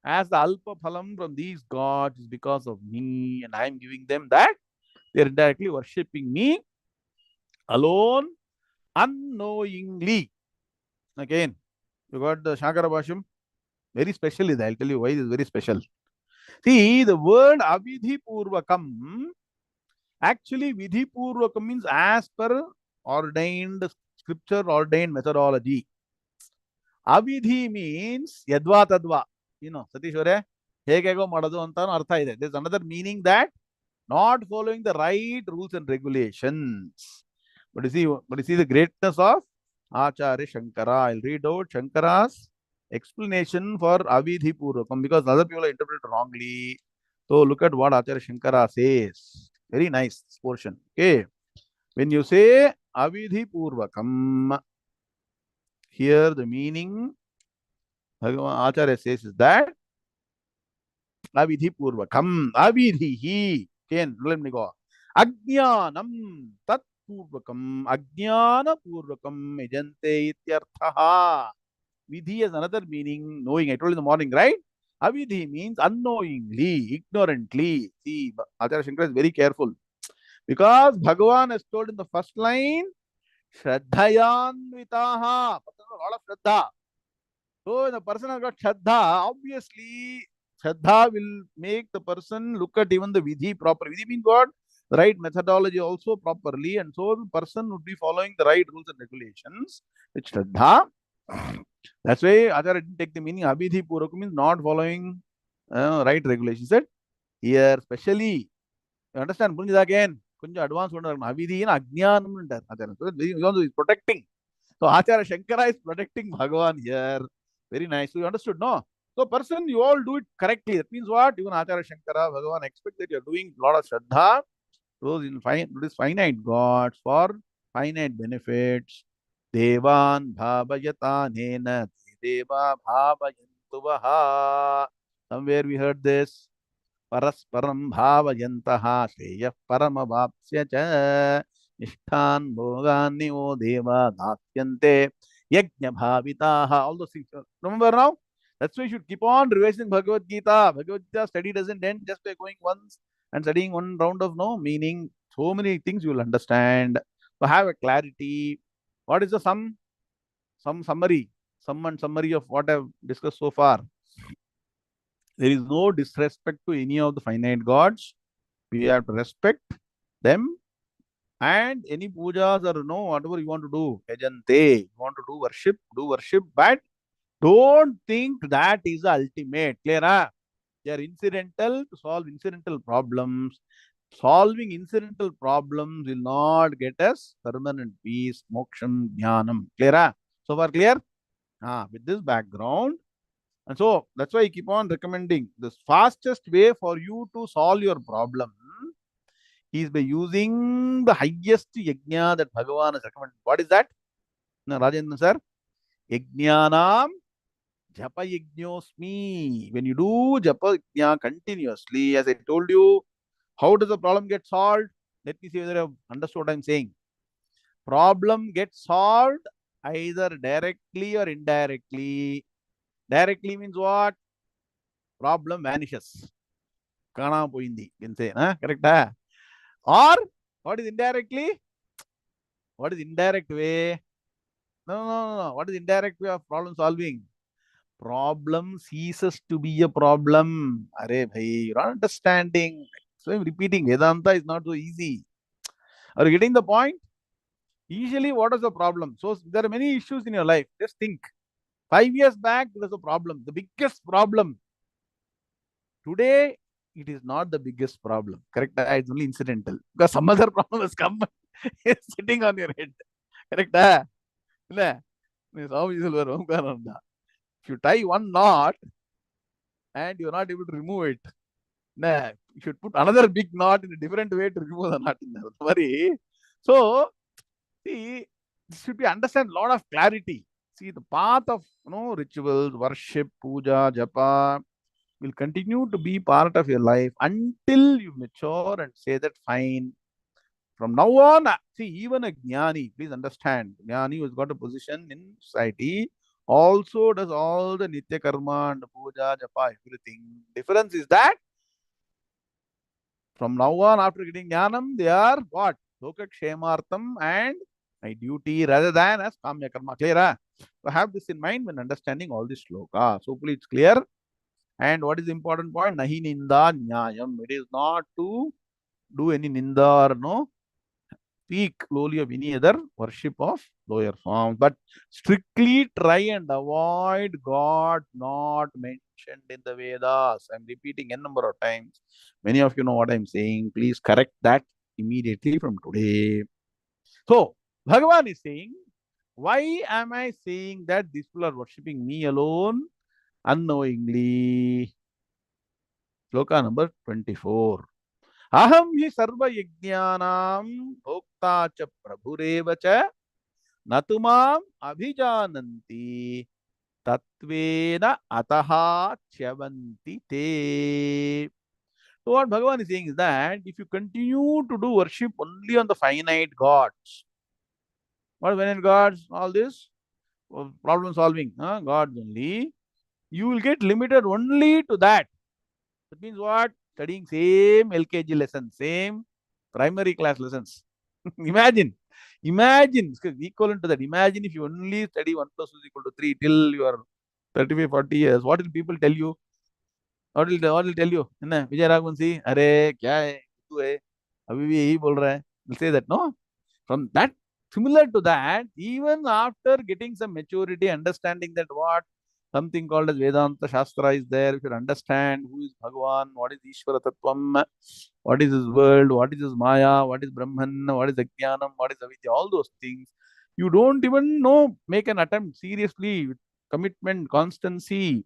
as the alpa phalam from these gods is because of me, and I'm giving them that. They're indirectly worshipping me alone, unknowingly. Again, you got the Shankara Bhashyam. Very special is. I'll tell you why it is very special. See, the word Avidhi Purvakam, actually Vidhi Purvakam means as per ordained scripture, ordained methodology. Avidhi means yadva tadva. Satishware, hegego madadu anta artha ide. There's another meaning that not following the right rules and regulations. But you see the greatness of Acharya Shankara. I'll read out Shankara's explanation for Avidhi Purvakam because other people interpret it wrongly. So look at what Acharya Shankara says. Very nice portion. Okay. When you say Avidhi Purvakam, here the meaning Acharya says is that Avidhi Purvakam, Avidhihi. Again, let me go. Ajnanam tat Purvakam, Ajnana Purvakam ejante ityarthaha. Vidhi has another meaning, knowing. I told you in the morning, right? Avidhi means unknowingly, ignorantly. See, Acharya Shankara is very careful. Because Bhagavan has told in the first line, Shraddhayanvitaha. A lot of Shraddha. So when the person has got Shraddha, obviously Shraddha will make the person look at even the Vidhi proper. Vidhi means what? The right methodology also properly, and so the person would be following the right rules and regulations with Shraddha. That's why Acharya didn't take the meaning Abhidhi Purvaka means not following right regulations. Said here, especially, you understand? Punjada again, Kunja advance one Abhidhi in Ajnanam. So he's protecting. So Acharya Shankara is protecting Bhagavan here. Very nice. So you understood, no? So person, you all do it correctly. That means what? Even Acharya Shankara, Bhagavan expect that you are doing a lot of Shraddha. Those in this finite gods for finite benefits. Devan bhavayata nena deva bhavayantuvaha. Somewhere we heard this. Parasparam bhavayantaha shreya paramavapsya cha nishthan bhogan o deva dhatyante yajna bhavitaha. All those things. Remember now? That's why you should keep on revising Bhagavad Gita. Bhagavad Gita study doesn't end just by going once and studying one round of no meaning. So many things you will understand. So have a clarity. What is the sum? Some summary. Sum and summary of what I've discussed so far. There is no disrespect to any of the finite gods. We have to respect them. And any pujas or no, whatever you want to do, Ejante, you want to do worship, but don't think that is the ultimate. Clear? Huh? They are incidental to solve incidental problems. Solving incidental problems will not get us permanent peace, moksham, jnanam. Clear? Huh? So far clear? With this background, and so that's why I keep on recommending the fastest way for you to solve your problem is by using the highest yajna that Bhagavan has recommended. What is that? No, Rajendra sir? Yajnanam japa yajnosmi. When you do japa yajna continuously, as I told you, how does the problem get solved? Let me see whether you have understood what I'm saying. Problem gets solved either directly or indirectly. Directly means what? Problem vanishes. Kana poindi, you can say, correct? Or what is indirectly? What is indirect way? No. What is indirect way of problem solving? Problem ceases to be a problem. Are bhai, you're not understanding. So I'm repeating, Vedanta is not so easy. Are you getting the point? Usually, what is the problem? So there are many issues in your life. Just think. 5 years back, there was a problem. The biggest problem. Today, it is not the biggest problem. Correct? It's only incidental. Because some other problem has come is sitting on your head. Correct? If you tie one knot and you're not able to remove it, you should put another big knot in a different way to remove the knot in there. Worry. So, see, this should be understand a lot of clarity. See, the path of rituals, worship, puja, japa will continue to be part of your life until you mature and say that fine. From now on, see, even a jnani, please understand, jnani who's got a position in society, also does all the nitya karma and puja, japa, everything. Difference is that from now on, after getting jnanam, they are what? Loka kshemartam and my duty rather than as kamya karma. Clear? Huh? So have this in mind when understanding all this shloka. So hopefully it's clear. And what is the important point? Nahi ninda nyayam. It is not to do any ninda or no speak lowly of any other worship of lower forms, but strictly try and avoid God not mentioned in the Vedas. I'm repeating n number of times. Many of you know what I'm saying. Please correct that immediately from today. So, Bhagavan is saying, why am I saying that these people are worshipping me alone unknowingly? Shloka number 24. Aham hi sarva yajnanam bhokta cha prabhurev cha natumam abhijananti tatvena ataha chyavanti te. So what Bhagavan is saying is that if you continue to do worship only on the finite gods, what finite gods? All this problem solving gods only, you will get limited only to that. That means what? Studying same LKG lessons, same primary class lessons. Imagine, it's equivalent to that. Imagine if you only study 1 plus 2 is equal to 3 till you are 35, 40 years. What will people tell you? What will tell you? है विजय राघवंशी अरे क्या है तू है अभी भी यही बोल रहा है. Will say that, no? From that, similar to that, even after getting some maturity, understanding that what something called as Vedanta Shastra is there, if you understand who is Bhagavan, what is Ishvara Tattvam, what is his world, what is his Maya, what is Brahman, what is Ajnanam, what is Avidya, all those things, you don't even know, make an attempt seriously, with commitment, constancy,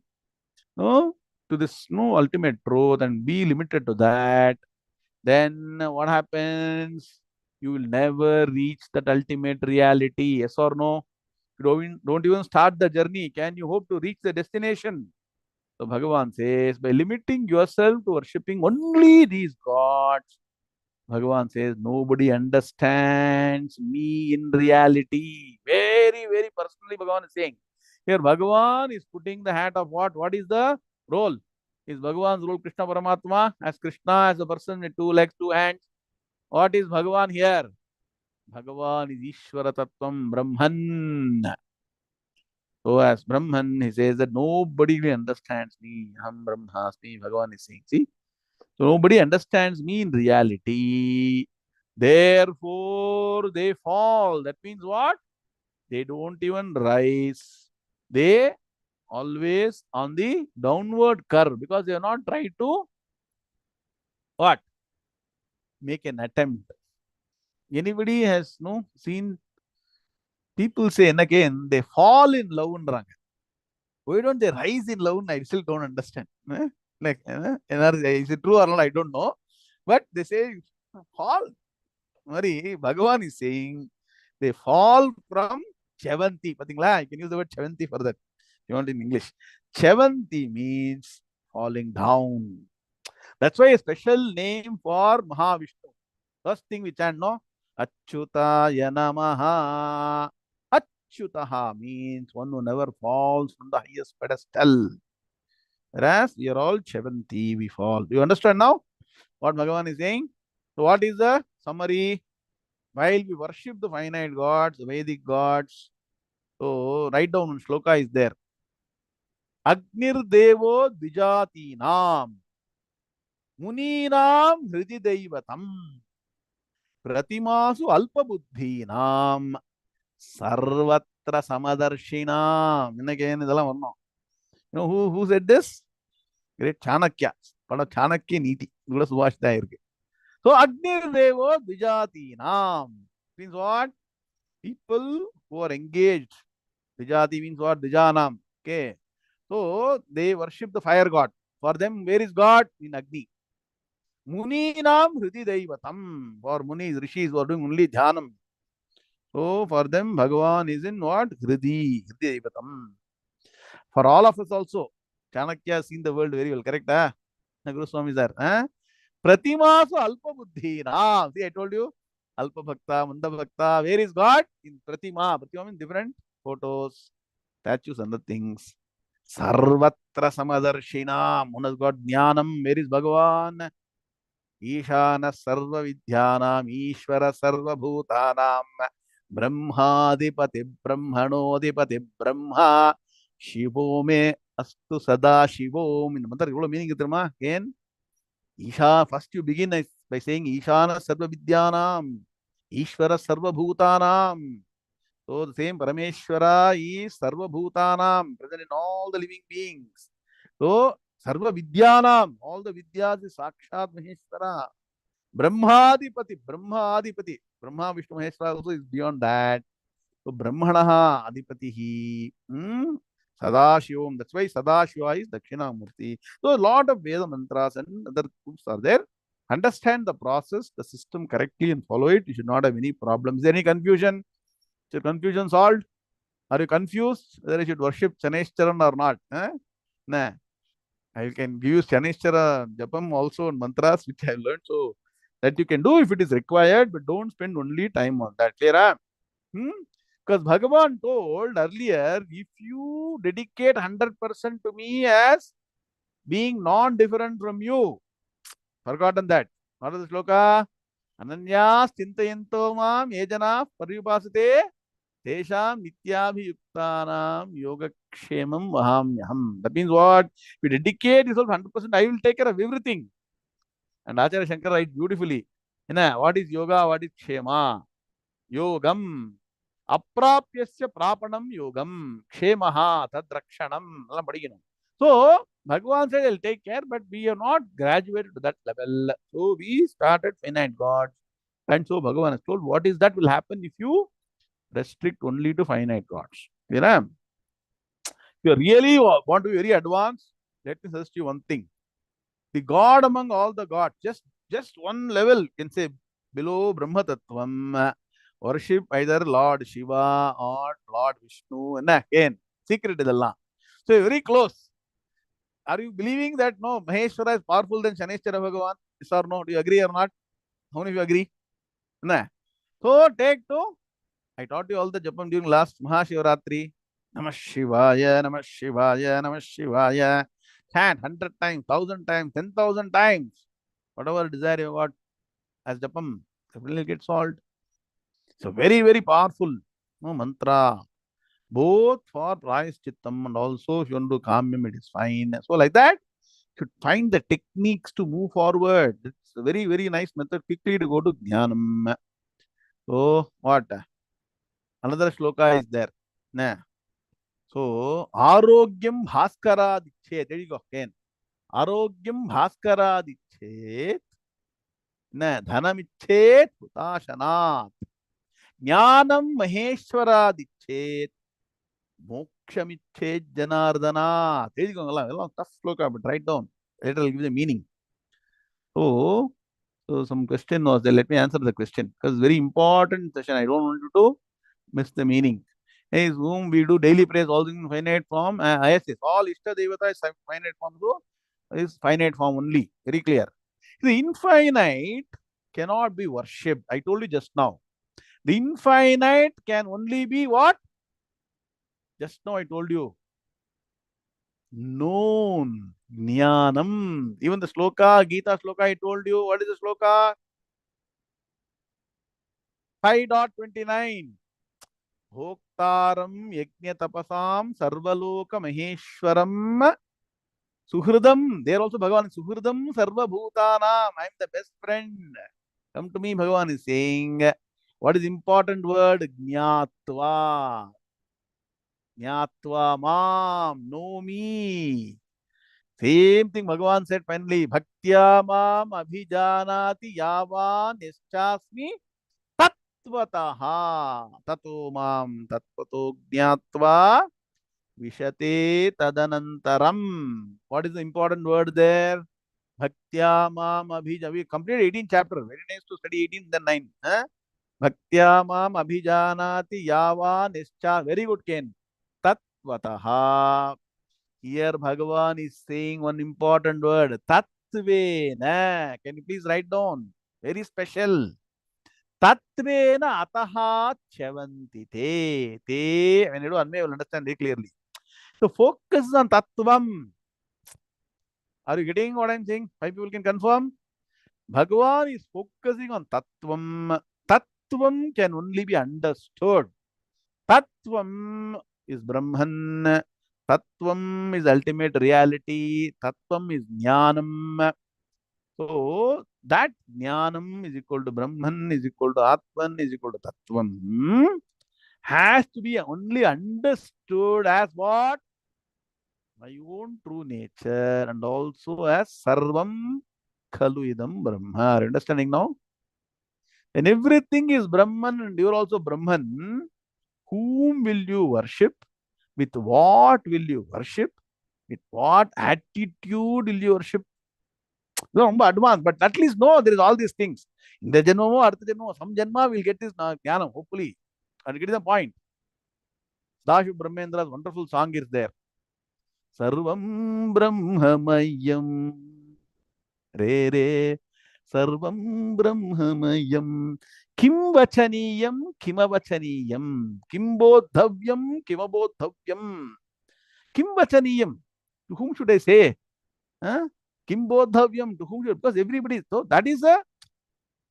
no, to this no ultimate truth and be limited to that, then what happens? You will never reach that ultimate reality. Yes or no? You don't even start the journey. Can you hope to reach the destination? So Bhagavan says, by limiting yourself to worshipping only these gods, Bhagavan says, nobody understands me in reality. Very, very personally, Bhagavan is saying. Here, Bhagavan is putting the hat of what? What is the role? Is Bhagavan's role Krishna Paramatma? As Krishna, as a person with two legs, two hands? What is Bhagavan here? Bhagavan is Ishvara Tattvam Brahman. So as Brahman, he says that nobody really understands me. Ham Brahmasmi, Bhagavan is saying. See? So nobody understands me in reality. Therefore, they fall. That means what? They don't even rise. They always on the downward curve because they are not trying to what? Make an attempt. Anybody has no seen people say and again they fall in love and rang. Why don't they rise in love? I still don't understand. Like, is it true or not? I don't know. But they say fall. Mari, Bhagavan is saying they fall from Chevanti. Patingla, I can use the word Chevanti for that. You want in English. Chevanti means falling down. That's why a special name for Mahavishnu. First thing we chant, no? Achyutaya Namaha. Achyutaha means one who never falls from the highest pedestal. Whereas we are all Chevanti, we fall. Do you understand now what Bhagavan is saying? So, what is the summary? While we worship the finite gods, the Vedic gods, so write down one shloka is there. Agnir Devo Dvijatinam Muninam Hridi Deivatam Pratimasu Alpa Buddhinam Sarvatra Samadarshina. You know who said this? Great Chanakya. Pada Chanakya Niti. Let's watch that. So Agnir Devo Dvijatinam means what? People who are engaged. Dvijati means what? Dvijanam. Okay. So they worship the fire god. For them, where is God? In Agni. Muninam Hridi Daivatam. For Munis, Rishis who are doing only Dhyanam. So for them, Bhagavan is in what? Hridi Daivatam. For all of us also, Chanakya has seen the world very well, correct? Guru Swami is there. Pratimasu Alpa Buddhi. See, I told you. Alpa Bhakta, Manda Bhakta. Where is God? In Pratima. Pratima means different photos. statues and the things. Sarvatra Samadarshina. One has got Jnanam. Where is Bhagavan? Ishana Sarva Vidyanam. Ishvara Sarva Bhutanam. Brahmadipati Brahmanodipati Brahma. Shivo me astu sada Shivo. In the mantra, what meaning is there? Again, Isha. First you begin by saying Ishana Sarva Vidyanam. Ishvara Sarva Bhutanam. So the same Parameshwara is Sarva Bhutanam, present in all the living beings. So Sarva Vidyanam, all the Vidyas is Sakshat Maheshwara. Brahmadipati, Brahmadipati. Brahma Vishnu Maheshwara also is beyond that. So Brahmanaha Adipatihi. Sadashivam. That's why Sadashiva is Dakshinamurti. So a lot of Veda mantras and other proofs are there. Understand the process, the system correctly and follow it. You should not have any problems. Is there any confusion? Is your confusion solved? Are you confused whether you should worship Chaneshcharan or not? Nah. I can give you Chaneshchara Japam also and mantras which I learned, so that you can do if it is required, but don't spend only time on that. Clear? Because Bhagavan told earlier, if you dedicate 100% to me as being non-different from you, forgotten that. What is the sloka? Ananyas chintayanto mam yejana paryupasate Tesham nityabhiyuktanam yogakshemam vahamyaham. That means what? We dedicate yourself 100%, I will take care of everything. And Acharya Shankar writes beautifully. What is yoga? What is kshema? Yogam. Aprapyasya prapanam yogam. Kshemaha tadrakshanam. So, Bhagavan said, I'll take care, but we are not graduated to that level. So, we started finite gods. And so, Bhagavan has told, what is that will happen if you restrict only to finite gods? You know, if you really want to be very advanced, let me suggest you one thing. The God among all the gods, just one level, can say below Brahma Tattvam, worship either Lord Shiva or Lord Vishnu. And again, secret is Allah. So very close. Are you believing that no, Maheshwara is powerful than Shaneshwara Bhagavan? Yes or no? Do you agree or not? How many of you agree? Nah. So take to, I taught you all the Japam during last Mahashivaratri. Namah Shivaya, Namah Shivaya, Namah Shivaya. Chant 100 times, 1,000 times, 10,000 times. Whatever desire you got as Japam, it will get solved. So very, very powerful mantra. Both for Prayashchittam and also if you want to calm him, it is fine. So like that, you should find the techniques to move forward. It's a very, very nice method quickly to go to Jnanam. So what? Another shloka is there. Nah. So, Arogyam Bhaskaradichet. There you go again. Arogyam Bhaskaradichet. Na Dhanamichet Hutashanat. Jnanam Maheshwaradichet. Mokshamichet Janardana. There you go. Tough shloka, but write down. Later I'll give you the meaning. So some question was there. Let me answer the question because very important session. I don't want you to miss the meaning. Is whom we do daily praise, all in finite form. Yes, all Ishta Devata is finite form, so is finite form only. Very clear. The infinite cannot be worshipped. I told you just now. The infinite can only be what? Just now I told you. Known. Jnanam. Even the sloka, Gita sloka, I told you. What is the sloka? 5.29. Bhoktaram yajna tapasam sarvaloka maheshwaram suhridam. There also Bhagavan is suhridam sarva bhutanam. I am the best friend. Come to me, Bhagavan is saying. What is important word? Jnatva. Jnatva mam. Know me. Same thing Bhagavan said finally. Bhaktya mam abhijanati yavan nischasmi tatvataha. Tato mam tatvato jnatva vishate tadanantaram. What is the important word there? Bhaktya mam abhija. We completed 18 chapter. Very nice to study 18 then 9. Bhaktya mam abhijanati yavan nischa. Very good, Ken. Tatvataha. Here Bhagavan is saying one important word. Tatvena. Can you please write down? Very special. Tatvena ataha chavanti te. Te, when you do Anmaya, you will understand very clearly. So focus on Tattvam. Are you getting what I'm saying? Five people can confirm. Bhagavan is focusing on Tattvam. Tattvam can only be understood. Tattvam is Brahman. Tattvam is ultimate reality. Tattvam is Jnanam. So that Jnanam is equal to Brahman is equal to Atman is equal to Tattvam has to be only understood as what? My own true nature and also as Sarvam Khalu Idam Brahma. Are you understanding now? And everything is Brahman and you're also Brahman. Whom will you worship? With what will you worship? With what attitude will you worship? No, advanced, but at least no, there is all these things. In the Janma, Artha Janma, some Janma will get this Jnanam, hopefully. And get the point. Sadashiv Brahmendra's wonderful song is there. Sarvam Brahmamayam. Re Re. Sarvam Brahmamayam. Kim Vachaniyam, Kimavachaniyam. Kim Bodhavyam, Kimabodhavyam. Kim Vachaniyam. To whom should I say? Huh? Kim Bodhavyam. To whom should? Because everybody. So that is a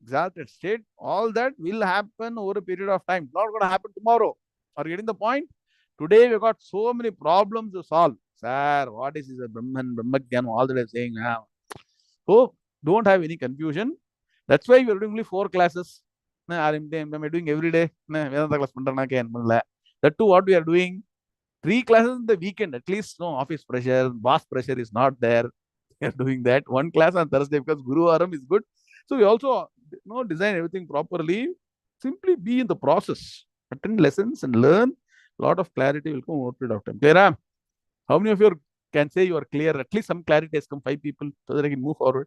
exalted state. All that will happen over a period of time. It's not going to happen tomorrow. Are you getting the point? Today we got so many problems to solve. Sir, what is this Brahman, Brahmagnanam, all that I'm saying now. So don't have any confusion. That's why we are doing only 4 classes. Am I doing every day? Vedanta class பண்றேனாக்கே. That too, what we are doing, 3 classes in the weekend. At least no office pressure, boss pressure is not there. We are doing that. 1 class on Thursday because Guru Varam is good. So we also design everything properly. Simply be in the process. Attend lessons and learn. A lot of clarity will come over a period of time. Clear? Huh? How many of you can say you are clear? At least some clarity has come. 5 people so that I can move forward.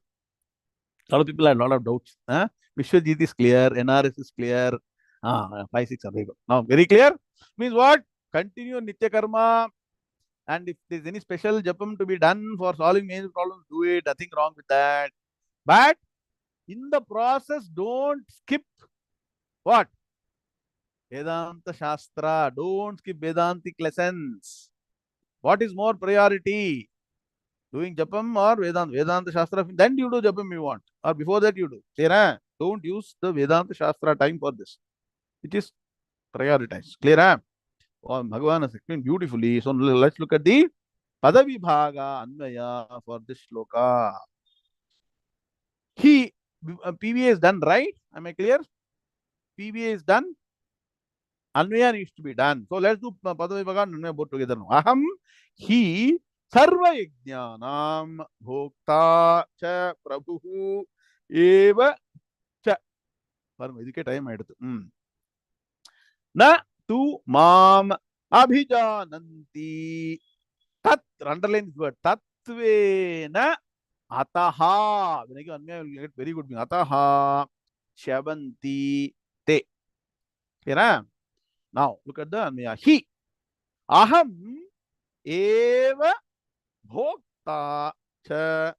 A lot of people have a lot of doubts. Huh? Vishwajit is clear. NRS is clear. 5, 6 are very good. Now, very clear? Means what? Continue Nitya Karma. And if there's any special japam to be done for solving major problems, do it. Nothing wrong with that. But in the process, don't skip what? Vedanta Shastra. Don't skip Vedantic lessons. What is more priority? Doing japam or Vedanta Shastra? Then you do japam you want. Or before that you do. Clear? Don't use the Vedanta Shastra time for this. It is prioritized. Clear? Oh, Bhagavan has explained beautifully. So let's look at the Padavibhaga Anvaya for this shloka. PVA is done, right? Am I clear? PVA is done. Anvaya needs to be done. So let's do Padavibhaga and Anvaya both together now. Aham, he, Sarva Yajnanam, Bhokta, Cha, Prabhu, Eva, Cha. Idike time aiduthu. Na tu mam abhijananti. Tat, underline this word. Tatvena ataha. When I give Anmaya, you get very good. Ataha shavanti te. Clear? Now, look at the Anmaya. He. Aham eva bhokta cha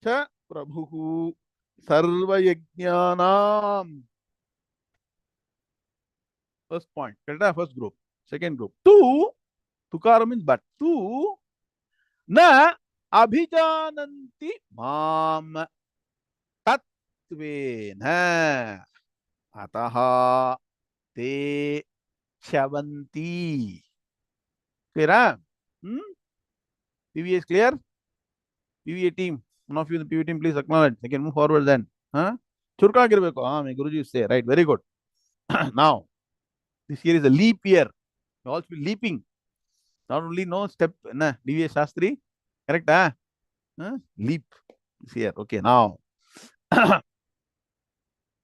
cha prabhu sarva yajnanam. First point. First group. Second group. Tu. Tukara means but. Tu. Na abhijananti mam tatvena ataha te shavanti. Clear? PVA is clear? PVA team. One of you in the PVA team, please acknowledge. I can move forward then. Churka girbeku. My Guruji is there. Right, very good. Now, this year is a leap year. You all should be leaping. Not only no step, DVA Shastri. Correct? Leap this year. Okay, now.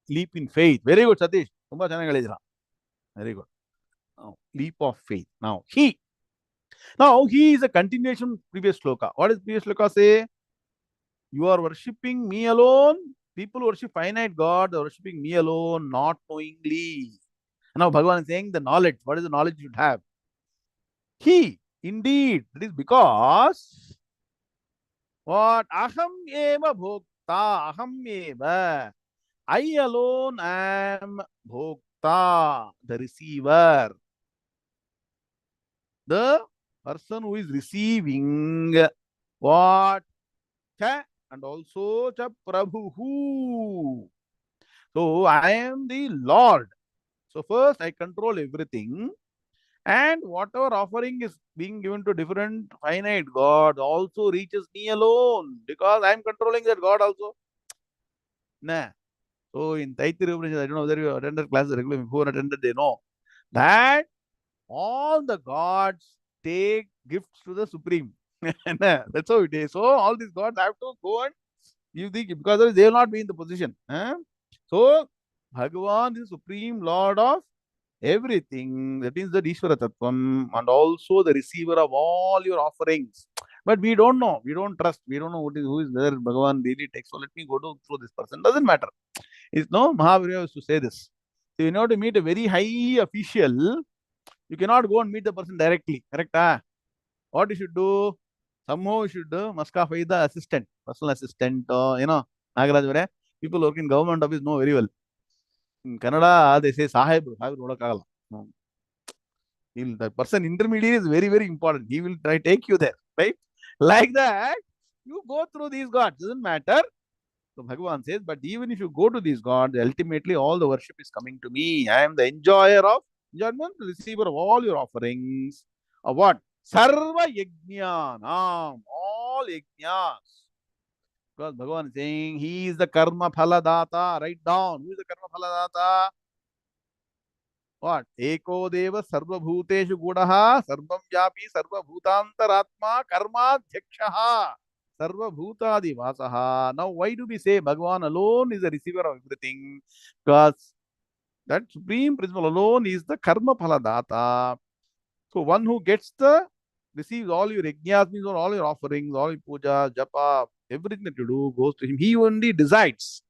Leap in faith. Very good, Satish. Very good. Now, leap of faith. Now, he is a continuation of previous sloka. What does previous sloka say? You are worshipping me alone. People worship finite God. They are worshipping me alone, not knowingly. Now, Bhagavan is saying the knowledge. What is the knowledge you should have? He, indeed. It is because what? Aham eva bhokta. Aham eva. I alone am Bhokta, the receiver, the person who is receiving what? Cha and also cha Prabhu. So I am the Lord. So first I control everything, and whatever offering is being given to different finite gods also reaches me alone because I am controlling that God also. Nah. So in Taittiriya Upanishad, I don't know whether you attended classes regularly, before attended, they know that all the gods take gifts to the Supreme. Nah, that's how it is. So all these gods have to go and give the gift because otherwise they will not be in the position. So Bhagavan is Supreme Lord of everything. That is the Ishvara Tattvam and also the receiver of all your offerings. But we don't know. We don't trust. We don't know who is whether Bhagavan really takes. So let me go to through this person. Doesn't matter. It's no Mahavira used to say this. So in order to meet a very high official, you cannot go and meet the person directly. Correct? Ah? What you should do? Somehow you should do must have the assistant, personal assistant, Nagaraj Vare. People work in government office know very well. In Canada, they say Sahib, Sahib Rodakagala. The person intermediary is very, very important. He will try take you there, right? Like that, you go through these gods. Doesn't matter. So Bhagavan says, but even if you go to these gods, ultimately all the worship is coming to me. I am the enjoyer of enjoyment, the receiver of all your offerings. Of what? Sarva yajnanam. All yajnas. Because Bhagavan is saying he is the karma phala data. Write down. Who is the karma phala data? What? Eko deva sarva bhuteshu gudaha sarvam vyapi sarva bhutantaratma karma dhyakshaha sarva bhutadi vasaha. Now, why do we say Bhagavan alone is the receiver of everything? Because that supreme principle alone is the karma phala data. So, one who gets the receives all your yajnas, means all your offerings, all your puja, japa, everything that you do goes to him. He only decides.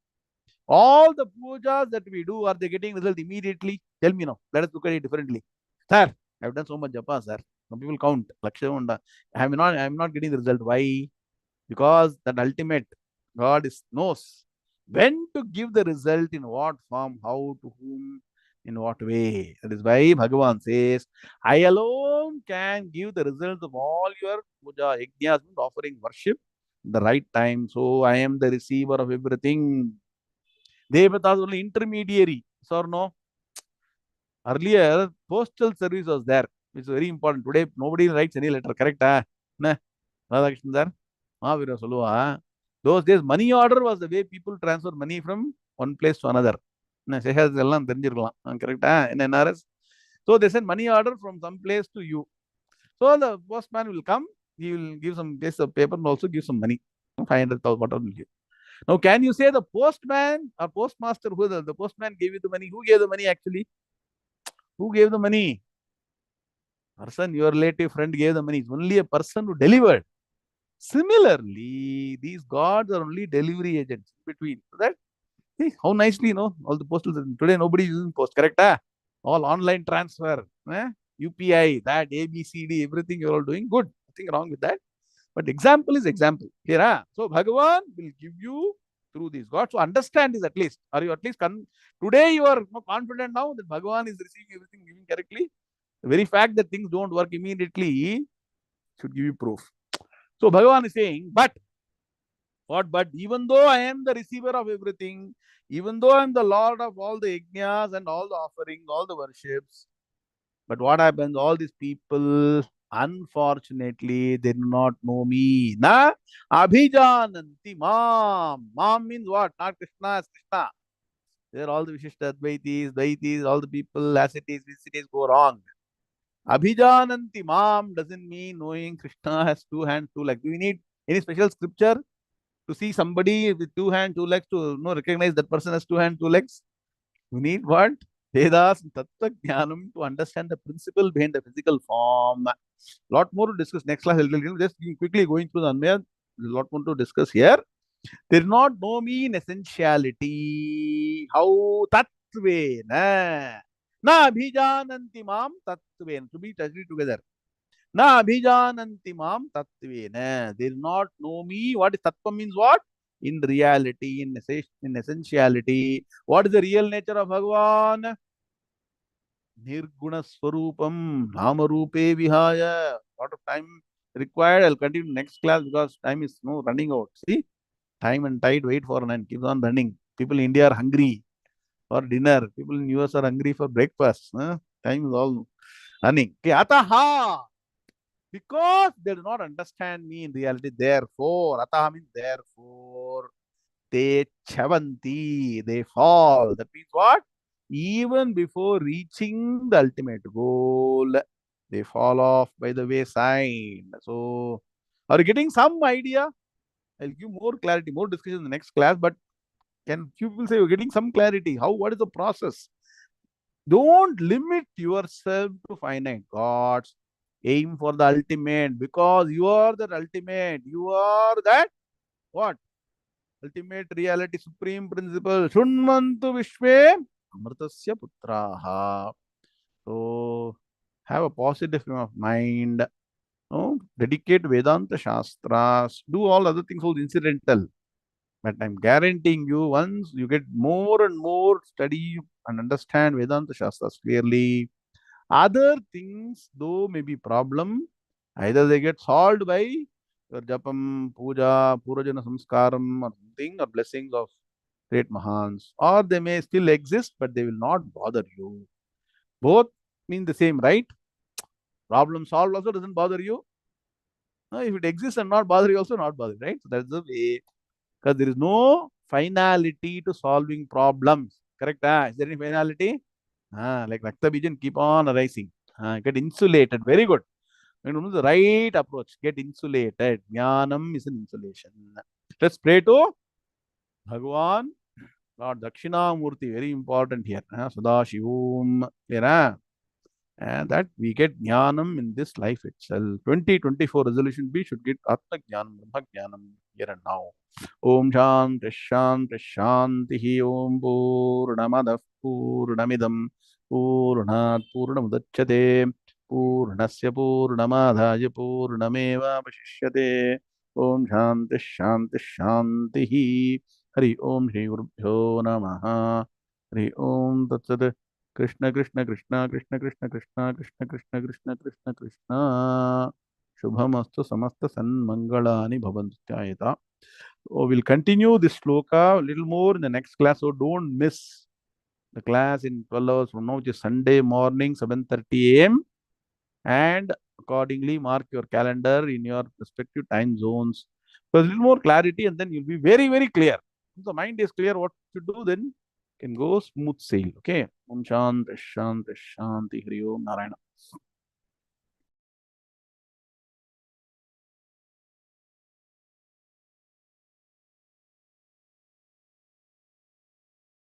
All the pujas that we do, are they getting result immediately? Tell me now. Let us look at it differently. Sir, I've done so much japa, sir. Some people count. Lakshya I'm not getting the result. Why? Because that ultimate God knows when to give the result, in what form, how, to whom, in what way. That is why Bhagavan says, I alone can give the result of all your puja, yajnas, offering worship the right time. So I am the receiver of everything. Devatas only intermediary. So or no? Earlier, postal service was there. It's very important. Today, nobody writes any letter. Correct? Nah, Radhakrishnan sir. Mahavira Solua. Those days, money order was the way people transfer money from one place to another. Correct? In NRS. So they send money order from some place to you. So the postman will come. He will give some piece of paper and also give some money. 500,000, whatever will give. Now, can you say the postman or postmaster, who the postman gave you the money? Who gave the money actually? Who gave the money? Person, your relative friend gave the money. It's only a person who delivered. Similarly, these gods are only delivery agents between. So that, hey, how nicely, all the postal system. Today nobody is using post, correct? All online transfer, UPI, that ABCD, everything you're all doing. Good. Nothing wrong with that. But example is example. Here, so Bhagavan will give you through these gods. So understand this at least. Are you at least today you are confident now that Bhagavan is receiving everything, giving correctly? The very fact that things don't work immediately should give you proof. So Bhagavan is saying, but what? But even though I am the receiver of everything, even though I am the Lord of all the yajnas and all the offerings, all the worships, but what happens? All these people, unfortunately, they do not know me. Na abhijananti mam. Mam means what? Not Krishna as Krishna. There are all the Vishishta Advaitis, Dvaitis, all the people, as it is, go wrong. Abhijananti mam doesn't mean knowing Krishna has two hands, two legs. Do we need any special scripture to see somebody with two hands, two legs to recognize that person has two hands, two legs? You need what? Vedas and Tattva Jnanam to understand the principle behind the physical form. Lot more to discuss. Next class, just quickly going through the Anmaya. There's a lot more to discuss here. They do not know me in essentiality. How tattvena. Na abhijananti mam tattvena. To be touched together. Na abhijananti mam tattvena. They do not know me. What is tattva means what? in reality, in essentiality, what is the real nature of Bhagavan? Nirguna Swarupam, Namarupe Vihaya. Lot of time required. I'll continue next class because time is no running out. See, time and tide wait for none, keeps on running. People in India are hungry for dinner. People in US are hungry for breakfast. Huh? Time is all running. Okay, Ataha. Because they do not understand me in reality, therefore, Ataha means therefore, they chavanti, they fall. That means what? Even before reaching the ultimate goal, they fall off by the wayside. So, are you getting some idea? I'll give more clarity, more discussion in the next class, but can few people say you're getting some clarity? How, what is the process? Don't limit yourself to finite gods. Aim for the ultimate because you are the ultimate. You are that what? Ultimate reality, supreme principle. Shunmantu Vishwe Amritasya Putraha. So have a positive frame of mind. No? Dedicate Vedanta Shastras. Do all other things, all incidental. But I'm guaranteeing you, once you get more and more study and understand Vedanta Shastras clearly, other things, though may be problem, either they get solved by your japam, puja, purajana samskaram or something, or blessings of great Mahans, or they may still exist, but they will not bother you. Both mean the same, right? Problem solved also doesn't bother you. If it exists and not bother you, also not bother, right? So that's the way. Because there is no finality to solving problems. Correct? Is there any finality? Like Rakta Bijan keep on arising. Get insulated. Very good. The right approach. Get insulated. Jnanam is an insulation. Let's pray to Bhagavan, Lord Dakshinamurti. Very important here. Sadashivam. Clear? And that we get jnanam in this life itself. 2024 resolution B should get Atma Jnanam, Brahma Jnanam here and now. Om Shanti Shanti Shanti Om Purnamadav Purnamidam Purnat Purnamudachyate Purnasya Purnamadhaya Purnameva Vashishyate. Om Shanti Shanti Shanti. Hari Om Shri Gurubhyo Namaha. Hari Om Tat Sat. Krishna Krishna Krishna Krishna Krishna Krishna Krishna Krishna Krishna Krishna Krishna Shubhamastu Samasta Sanmangalani Bhavantyayata. So we'll continue this sloka a little more in the next class. So don't miss the class in 12 hours from now, which is Sunday morning, 7:30 a.m. And accordingly, mark your calendar in your respective time zones. So a little more clarity, and then you'll be very, very clear. If the mind is clear what to do, then can go smooth sail. Okay. Om Shanti Shanti Shanti Hari Om Narayana.